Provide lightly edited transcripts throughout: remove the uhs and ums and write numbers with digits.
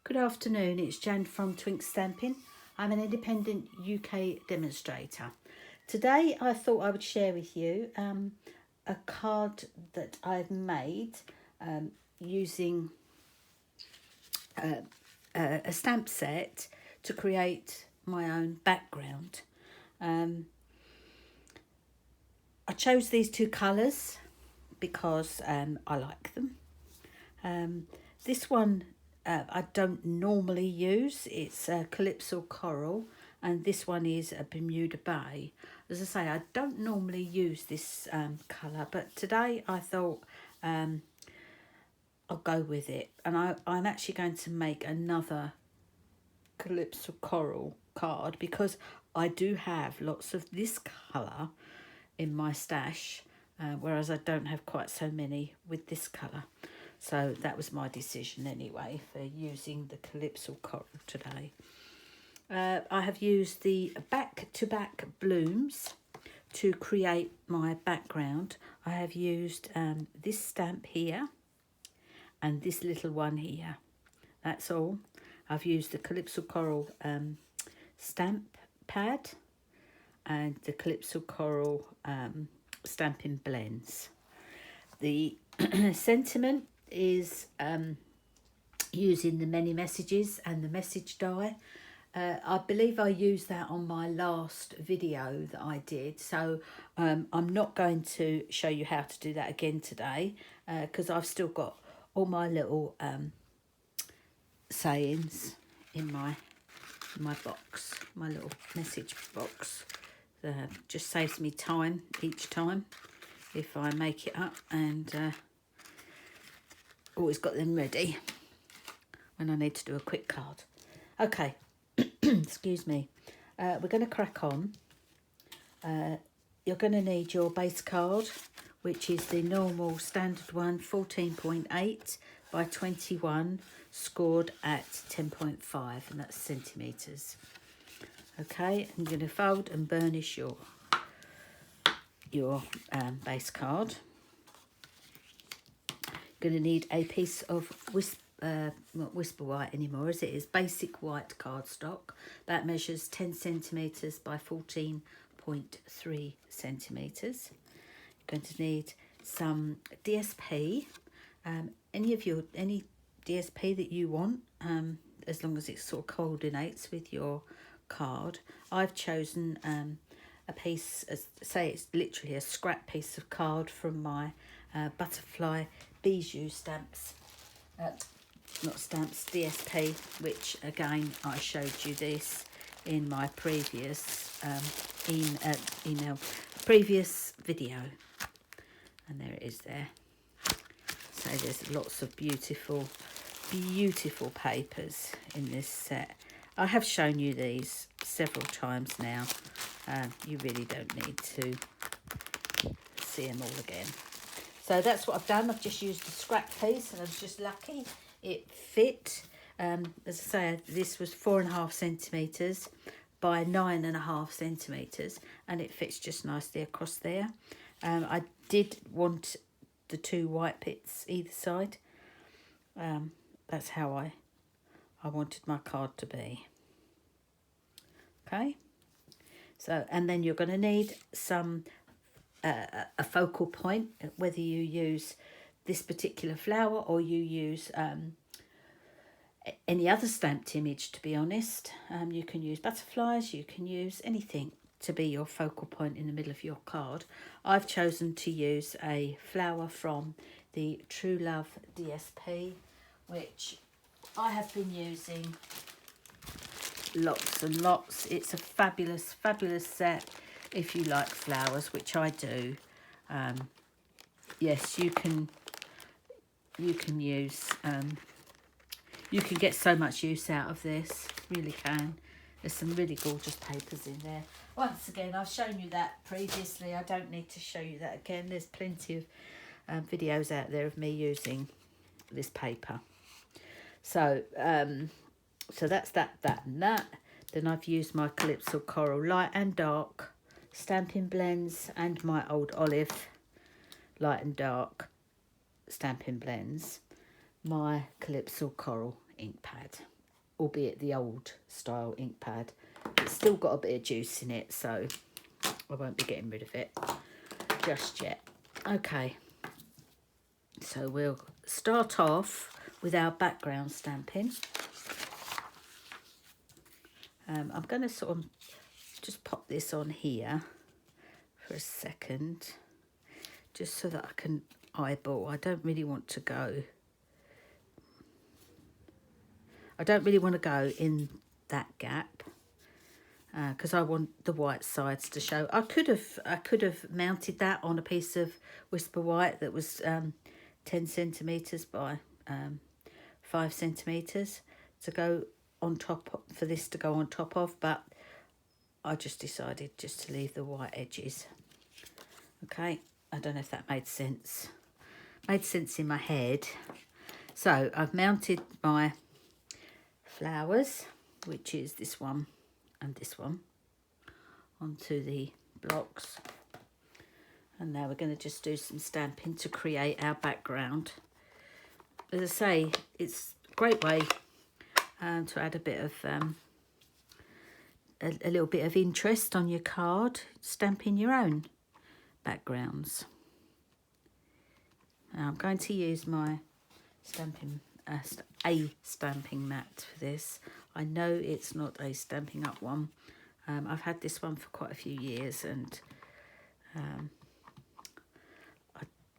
Good afternoon, it's Jan from Twink Stamping. I'm an independent UK demonstrator. Today I thought I would share with you a card that I've made using a stamp set to create my own background. I chose these two colours because I like them. This one I don't normally use. It's Calypso Coral, and this one is a Bermuda Bay. As I say, I don't normally use this colour, but today I thought I'll go with it. And I'm actually going to make another Calypso Coral card because I do have lots of this colour in my stash, whereas I don't have quite so many with this colour. So that was my decision anyway for using the Calypso Coral today. I have used the back-to-back blooms to create my background. I have used this stamp here and this little one here. That's all. I've used the Calypso Coral stamp pad and the Calypso Coral stamping blends. The sentiment is using the many messages and the message die. I believe I used that on my last video that I did, so I'm not going to show you how to do that again today because I've still got all my little sayings in my box, my little message box. Just saves me time each time if I make it up, and always got them ready when I need to do a quick card. Okay, excuse me. We're going to crack on. You're going to need your base card, which is the normal standard one, 14.8 by 21, scored at 10.5, and that's centimetres. Okay, I'm going to fold and burnish your base card. Going to need a piece of not Whisper White anymore, as it is basic white cardstock. That measures 10 centimetres by 14.3 centimetres. You're going to need some DSP, any DSP that you want, as long as it sort of coordinates with your card. I've chosen a piece, say it's literally a scrap piece of card from my butterfly bijou stamps, not stamps, DSP, which again I showed you this in my previous previous video, and there it is there. So there's lots of beautiful papers in this set. I have shown you these several times now. You really don't need to see them all again. So that's what I've done. I've just used a scrap piece, and I was just lucky it fit. As I say, this was 4.5 centimetres by 9.5 centimetres, and it fits just nicely across there. I did want the 2 white bits either side. That's how I wanted my card to be. Okay, so, and then you're going to need some a focal point, whether you use this particular flower or you use any other stamped image, to be honest. You can use butterflies, you can use anything to be your focal point in the middle of your card. I've chosen to use a flower from the True Love DSP, which I have been using lots and lots. It's a fabulous set if you like flowers, which I do. Yes, you can use you can get so much use out of this, really can. There's some really gorgeous papers in there. Once again, I've shown you that previously. I don't need to show you that again. There's plenty of videos out there of me using this paper. So so that's that and that. Then I've used my Calypso Coral light and dark stamping blends and my Old Olive light and dark stamping blends, my Calypso Coral ink pad. albeit the old style ink pad. It's still got a bit of juice in it, so I won't be getting rid of it just yet. Okay, so we'll start off with our background stamping. I'm going to sort of just pop this on here for a second, just so that I can eyeball. I don't really want to go in that gap because I want the white sides to show. I could have mounted that on a piece of Whisper White that was 10 centimetres by 5 centimetres to go on top, for this to go on top of, but I just decided just to leave the white edges. Okay, I don't know if that made sense. Made sense in my head. So I've mounted my flowers, which is this one and this one, onto the blocks. And now we're going to just do some stamping to create our background. As I say, it's a great way to add a bit of a little bit of interest on your card, stamping your own backgrounds. Now I'm going to use my stamping stamping mat for this. I know it's not a Stampin' Up one. I've had this one for quite a few years, and I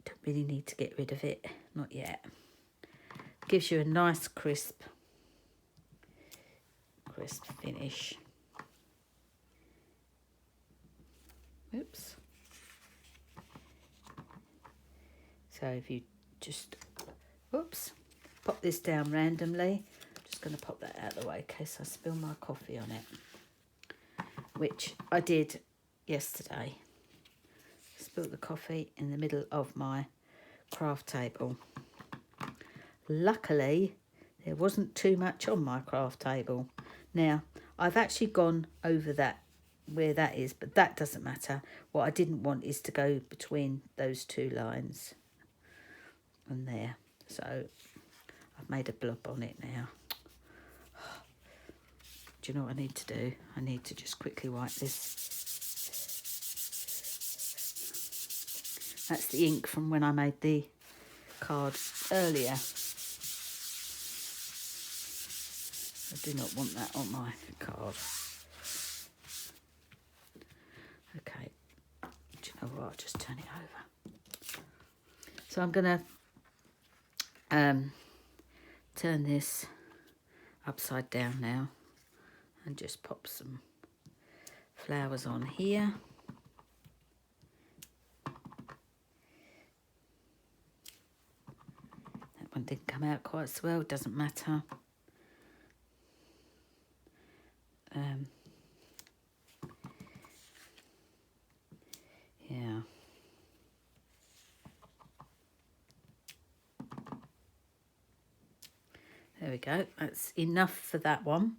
don't really need to get rid of it, not yet. Gives you a nice crisp finish. Oops. So if you just, oops, pop this down randomly. I'm just going to pop that out of the way in case I spill my coffee on it, which I did yesterday. Spilled the coffee in the middle of my craft table. Luckily, there wasn't too much on my craft table. Now, I've actually gone over that, where that is, but that doesn't matter. What I didn't want is to go between those two lines and there. So I've made a blob on it now. Do you know what I need to do? I need to just quickly wipe this. That's the ink from when I made the card earlier. I do not want that on my card. Okay, do you know what? I'll just turn it over. So I'm going to turn this upside down now and just pop some flowers on here. That one didn't come out quite so well, doesn't matter. Yeah. There we go. That's enough for that one.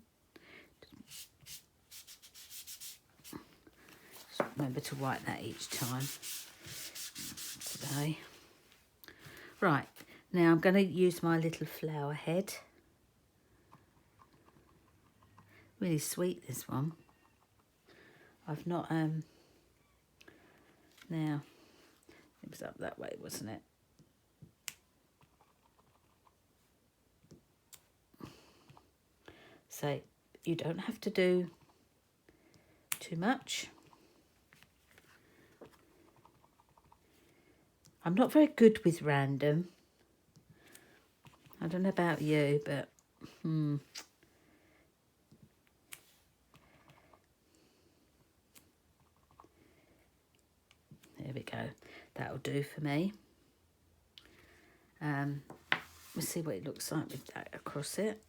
Just remember to wipe that each time today. Right, now I'm going to use my little flower head. Really sweet, this one. I've not, now, it was up that way, wasn't it? So you don't have to do too much. I'm not very good with random. I don't know about you, but there we go. That'll do for me. We'll see what it looks like with that across it.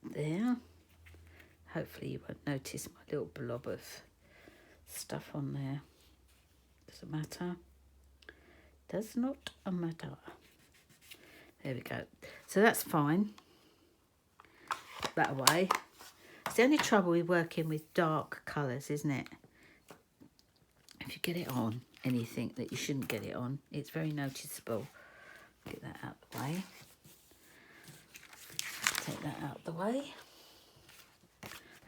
There. Hopefully you won't notice my little blob of stuff on there. Doesn't matter. Does not matter. There we go. So that's fine. Put that away. It's the only trouble with working with dark colours, isn't it? If you get it on anything that you shouldn't get it on, it's very noticeable. Get that out of the way. Take that out the way.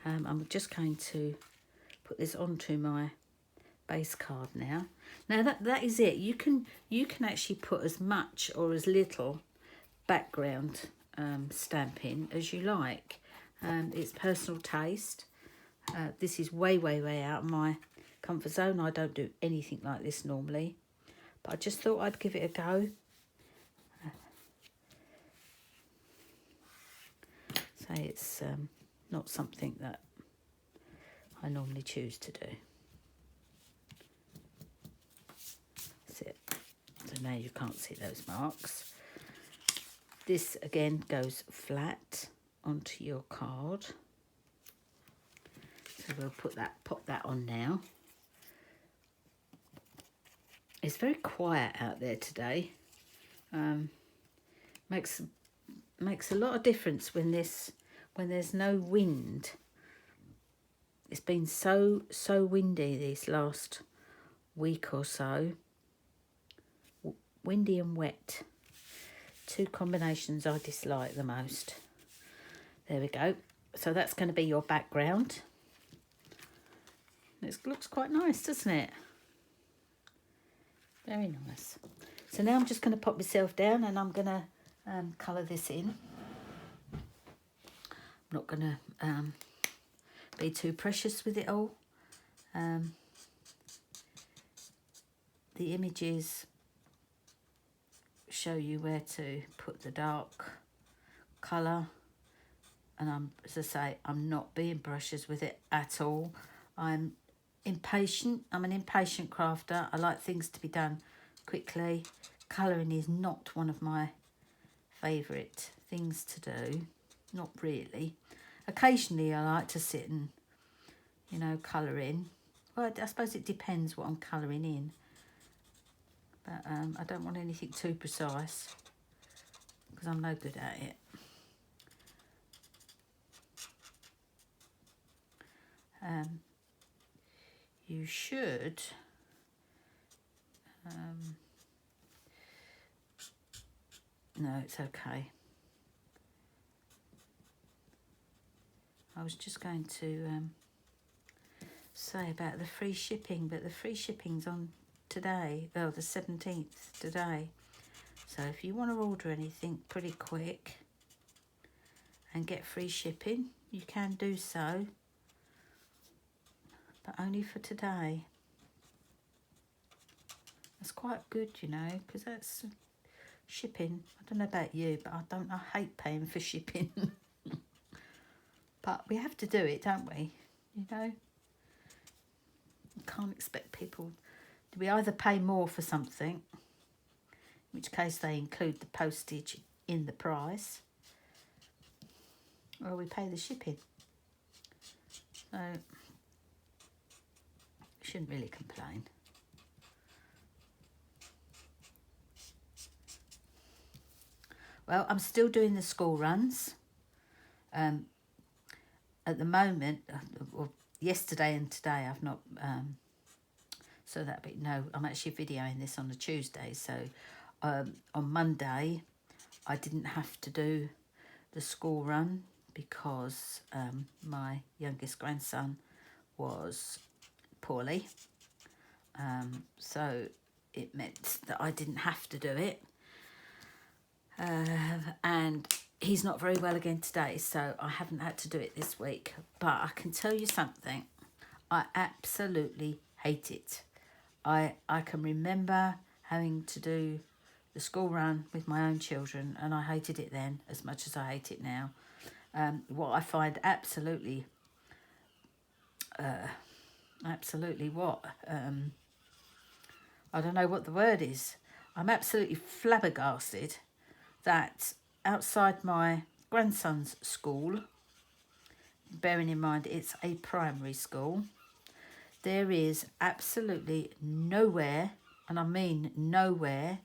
I'm just going to put this onto my base card now. Now that is it. You can actually put as much or as little background stamping as you like. It's personal taste. This is way out of my comfort zone. I don't do anything like this normally, but I just thought I'd give it a go. So it's not something that I normally choose to do. That's it. So now you can't see those marks. This again goes flat onto your card. So we'll pop that on now. It's very quiet out there today. Makes a lot of difference when there's no wind. It's been so windy these last week or so. Windy and wet. Two combinations I dislike the most. There we go. So that's going to be your background. It looks quite nice, doesn't it? Very nice. So now I'm just going to pop myself down and I'm going to colour this in. I'm not going to be too precious with it all. The images show you where to put the dark colour, and as I say, I'm not being brushes with it at all. I'm impatient. I'm an impatient crafter. I like things to be done quickly. Colouring is not one of my favourite things to do. Not really. Occasionally I like to sit and, colour in. Well, I suppose it depends what I'm colouring in. But I don't want anything too precise because I'm no good at it. You should no, it's okay. I was just going to say about the free shipping, but the free shipping's on today, well, the 17th today. So if you want to order anything pretty quick and get free shipping, you can do so, but only for today. That's quite good, because that's shipping. I don't know about you, but I hate paying for shipping. But we have to do it, don't we? You can't expect people to we either pay more for something, in which case they include the postage in the price, or we pay the shipping. So shouldn't really complain. Well, I'm still doing the school runs. At the moment, or yesterday and today, I've not. So that'd be no. I'm actually videoing this on a Tuesday. So on Monday, I didn't have to do the school run because my youngest grandson was poorly. So it meant that I didn't have to do it. And he's not very well again today, so I haven't had to do it this week. But I can tell you something, I absolutely hate it. I can remember having to do the school run with my own children, and I hated it then as much as I hate it now. What I find absolutely what? I don't know what the word is. I'm absolutely flabbergasted that outside my grandson's school, bearing in mind it's a primary school, there is absolutely nowhere, and I mean nowhere,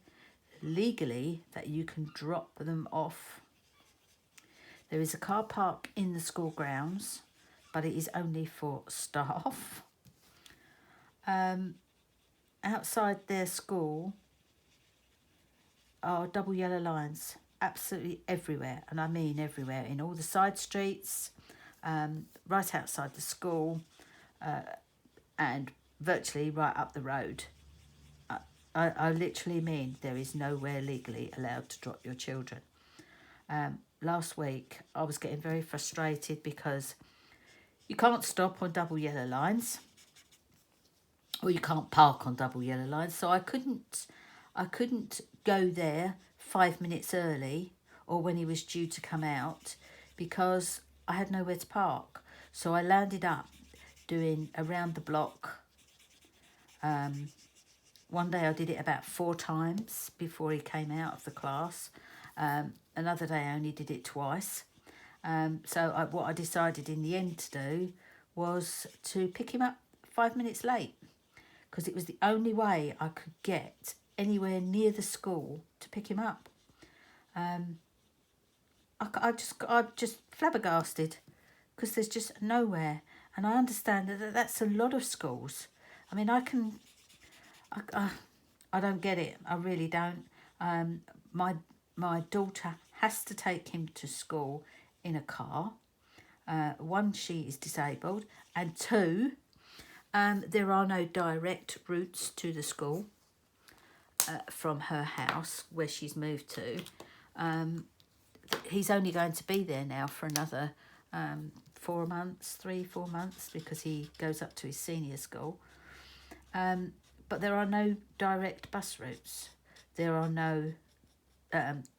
legally that you can drop them off. There is a car park in the school grounds, but it is only for staff. Outside their school are double yellow lines. absolutely everywhere, and I mean everywhere, in all the side streets, right outside the school, and virtually right up the road. I literally mean there is nowhere legally allowed to drop your children. Last week I was getting very frustrated because you can't stop on double yellow lines, or you can't park on double yellow lines. So I couldn't go there 5 minutes early or when he was due to come out because I had nowhere to park. So I landed up doing around the block. One day I did it about 4 times before he came out of the class. Another day I only did it twice. What I decided in the end to do was to pick him up 5 minutes late, because it was the only way I could get anywhere near the school to pick him up. I'm just flabbergasted because there's just nowhere, and I understand that that's a lot of schools. I mean, I don't get it. I really don't. My daughter has to take him to school in a car. One, she is disabled, and two, there are no direct routes to the school from her house where she's moved to. He's only going to be there now for another 4 months, 4 months, because he goes up to his senior school. But there are no direct bus routes. There are no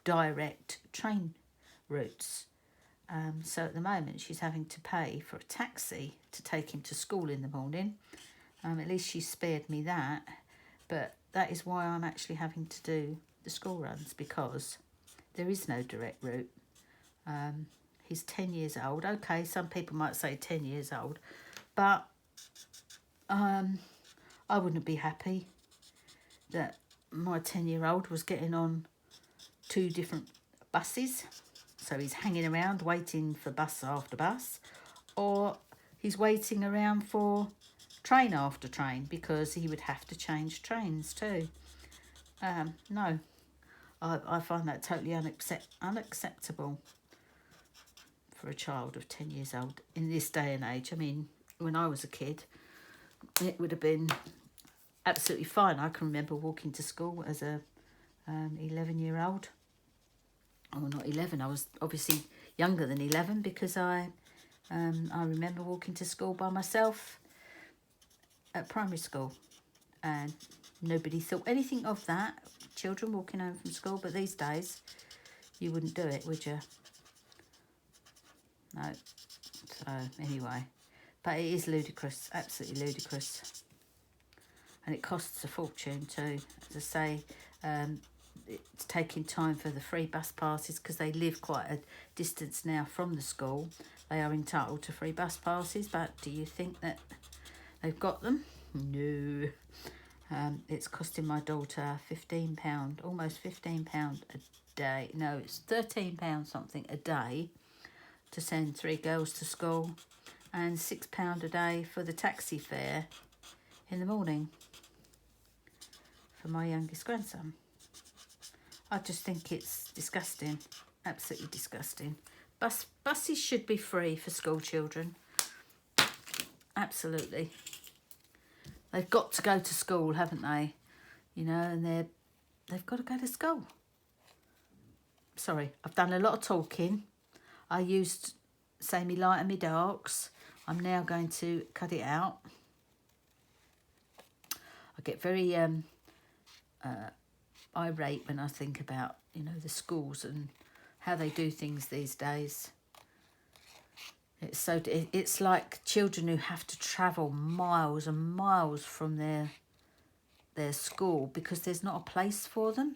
direct train routes. So at the moment she's having to pay for a taxi to take him to school in the morning. At least she spared me that. But that is why I'm actually having to do the school runs, because there is no direct route. He's 10 years old. Okay, some people might say 10 years old, but I wouldn't be happy that my 10-year-old was getting on 2 different buses. So he's hanging around waiting for bus after bus, or he's waiting around for train after train, because he would have to change trains too. No, I find that totally unacceptable for a child of 10 years old in this day and age. I mean, when I was a kid, it would have been absolutely fine. I can remember walking to school as a 11-year-old. Oh, not 11. I was obviously younger than 11, because I remember walking to school by myself at primary school, and nobody thought anything of that. Children walking home from school, but these days you wouldn't do it, would you? No. So anyway, but it is ludicrous, absolutely ludicrous, and it costs a fortune too. As I say, it's taking time for the free bus passes, because they live quite a distance now from the school. They are entitled to free bus passes, but do you think that they've got them? No. It's costing my daughter £15, almost £15 a day. No, it's £13 something a day to send 3 girls to school, and £6 a day for the taxi fare in the morning for my youngest grandson. I just think it's disgusting, absolutely disgusting. Buses should be free for school children, absolutely. They've got to go to school, haven't they? You know, and they've got to go to school. Sorry, I've done a lot of talking. I used say me light and me darks. I'm now going to cut it out. I get very irate when I think about, you know, the schools and how they do things these days. It's like children who have to travel miles and miles from their school because there's not a place for them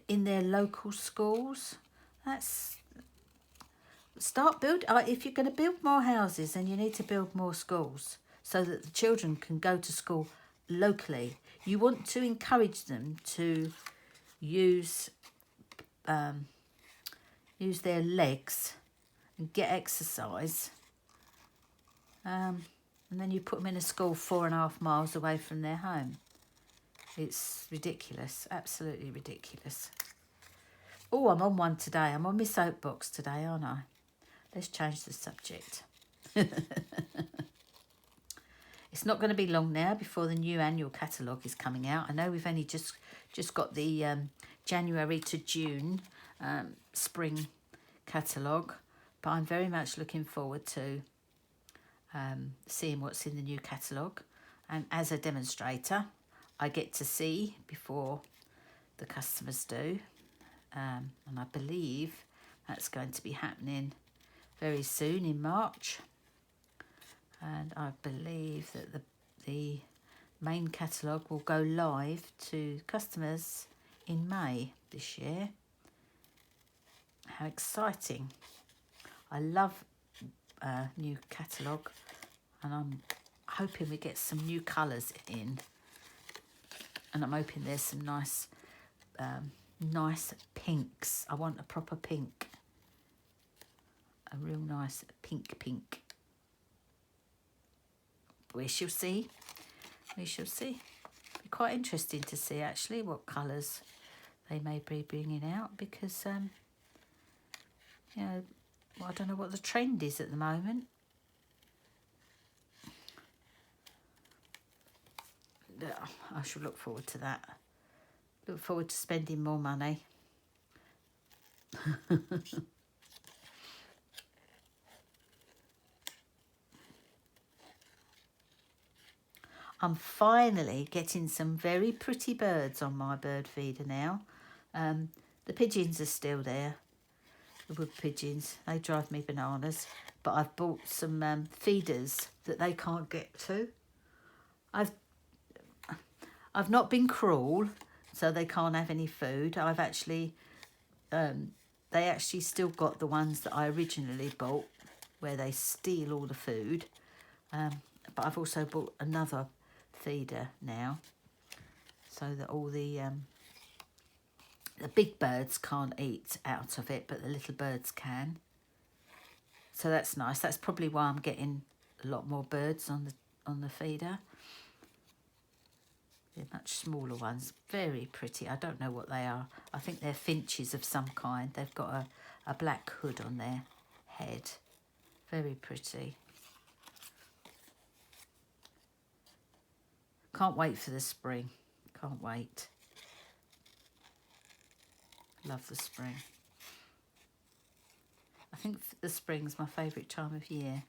in their local schools. Start build. If you're going to build more houses, then you need to build more schools so that the children can go to school locally. You want to encourage them to use their legs and get exercise, and then you put them in a school 4.5 miles away from their home. It's ridiculous, absolutely ridiculous. Oh, I'm on one today. I'm on my soapbox today, aren't I? Let's change the subject. It's not going to be long now before the new annual catalogue is coming out. I know we've only just got the January to June spring catalogue, but I'm very much looking forward to seeing what's in the new catalogue. And as a demonstrator, I get to see before the customers do. And I believe that's going to be happening very soon in March. And I believe that the main catalogue will go live to customers in May this year. How exciting. I love new catalogue, and I'm hoping we get some new colours in. And I'm hoping there's some nice pinks. I want a proper pink. A real nice pink. We shall see. We shall see. Be quite interesting to see actually what colours they may be bringing out, because you know, I don't know what the trend is at the moment. I shall look forward to that. Look forward to spending more money. I'm finally getting some very pretty birds on my bird feeder now. The pigeons are still there, the wood pigeons. They drive me bananas. But I've bought some feeders that they can't get to. I've not been cruel, so they can't have any food. I've actually, they actually still got the ones that I originally bought, where they steal all the food. But I've also bought another feeder now, so that all the big birds can't eat out of it, but the little birds can. So that's nice. That's probably why I'm getting a lot more birds on the feeder. They're much smaller ones, very pretty. I don't know what they are. I think they're finches of some kind. They've got a black hood on their head. Very pretty. Can't wait for the spring. Can't wait. Love the spring. I think the spring's my favourite time of year.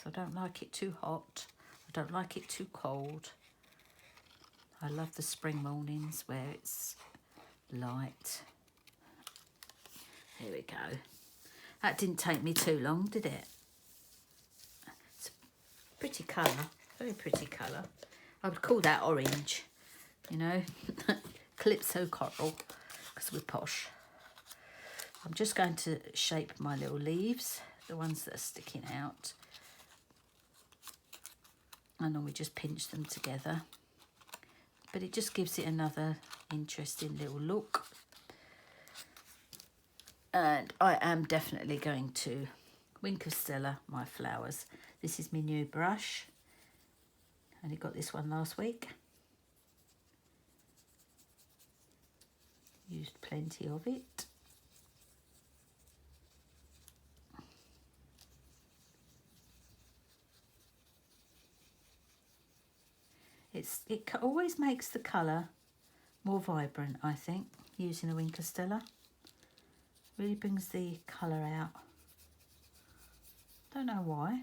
So I don't like it too hot. I don't like it too cold. I love the spring mornings where it's light. Here we go. That didn't take me too long, did it? It's a pretty colour. Very pretty colour. I would call that orange, you know. Calypso coral, because we're posh. I'm just going to shape my little leaves, the ones that are sticking out. And then we just pinch them together. But it just gives it another interesting little look. And I am definitely going to Wink of Stella my flowers. This is my new brush. I only got this one last week. Used plenty of it. It always makes the colour more vibrant, I think, using a Wink of Stella. Really brings the colour out. Don't know why.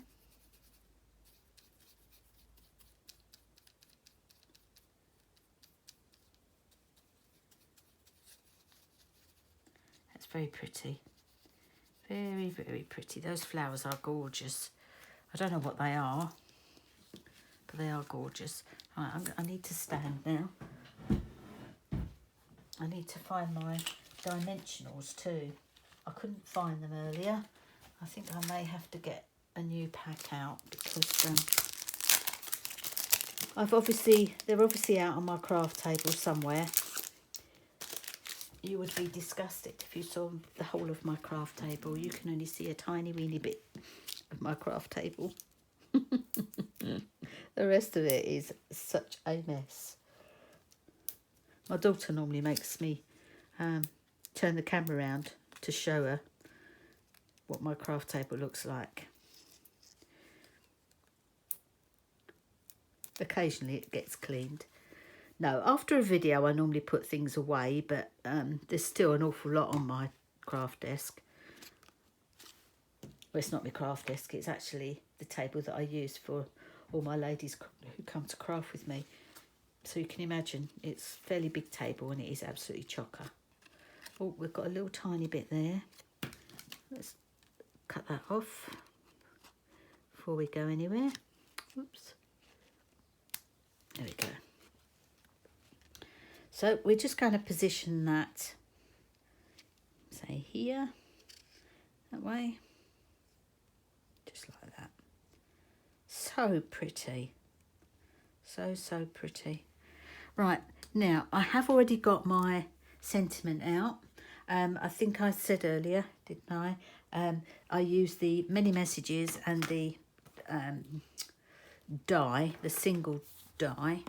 That's very pretty. Very, very pretty. Those flowers are gorgeous. I don't know what they are, but they are gorgeous. Right, I need to stand now. I need to find my dimensionals too. I couldn't find them earlier. I think I may have to get a new pack out, because they're obviously out on my craft table somewhere. You would be disgusted if you saw the whole of my craft table. You can only see a tiny weeny bit of my craft table. The rest of it is such a mess. My daughter normally makes me turn the camera around to show her what my craft table looks like. Occasionally it gets cleaned. No, after a video I normally put things away, but there's still an awful lot on my craft desk. Well, it's not my craft desk, it's actually the table that I use for all my ladies who come to craft with me. So you can imagine it's a fairly big table and it is absolutely chocker. Oh, we've got a little tiny bit there. Let's cut that off before we go anywhere. Oops. There we go. So we're just going to position that, say here, that way, just like that. So pretty, so pretty. Right, now I have already got my sentiment out. I think I said earlier, didn't I? I used the many messages and the die, the single die,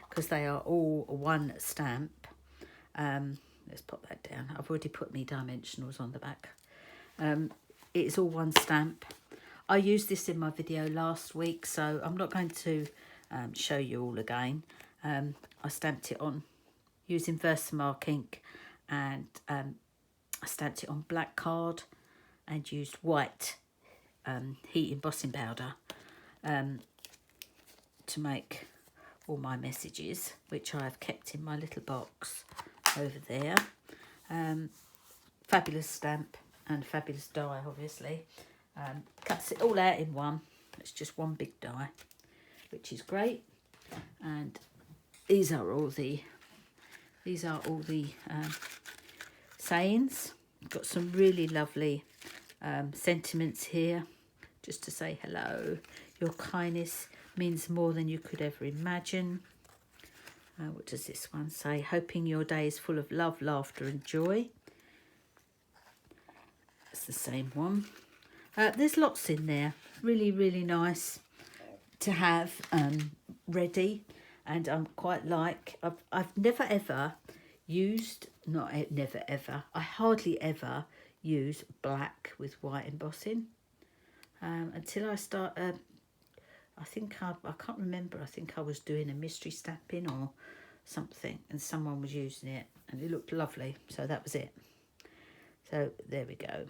because they are all one stamp. Let's pop that down. I've already put me dimensionals on the back. It's all one stamp. I used this in my video last week, so I'm not going to show you all again. I stamped it on using Versamark ink, and I stamped it on black card and used white heat embossing powder to make all my messages, which I have kept in my little box over there. Fabulous stamp and fabulous die, obviously. Cuts it all out in one. It's just one big die, which is great. And these are all the sayings. Got some really lovely sentiments here, just to say hello. Your kindness means more than you could ever imagine. What does this one say? Hoping your day is full of love, laughter and joy. That's the same one. There's lots in there. Really, really nice to have ready. And I'm quite like, I've never ever used, never ever, I hardly ever use black with white embossing until I start, I think I can't remember, I think I was doing a mystery stamping or something and someone was using it and it looked lovely, so that was it. So there we go.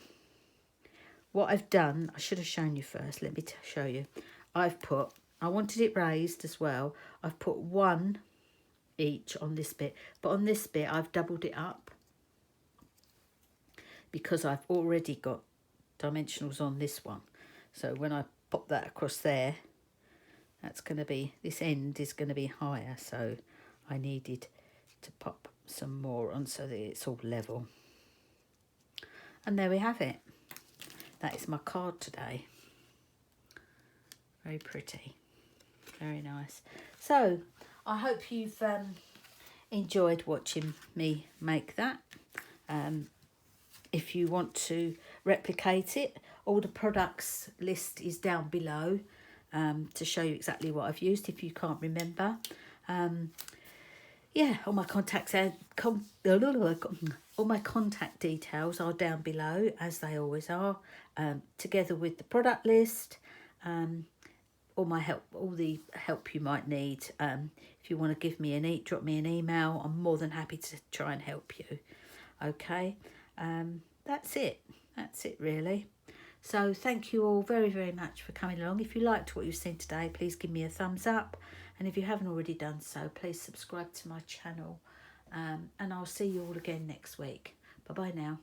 What I've done, I should have shown you first, let me show you. I wanted it raised as well. I've put one each on this bit, but on this bit I've doubled it up because I've already got dimensionals on this one. So when I pop that across there, that's going to be, this end is going to be higher, so I needed to pop some more on so that it's all level. And there we have it. That is my card today. Very pretty, very nice. So I hope you've enjoyed watching me make that. If you want to replicate it, all the products list is down below to show you exactly what I've used if you can't remember. Yeah, all my all my contact details are down below, as they always are, together with the product list, all the help you might need. If you want to give me drop me an email, I'm more than happy to try and help you. Okay, that's it really. So thank you all very, very much for coming along. If you liked what you've seen today, please give me a thumbs up. And if you haven't already done so, please subscribe to my channel. And I'll see you all again next week. Bye-bye now.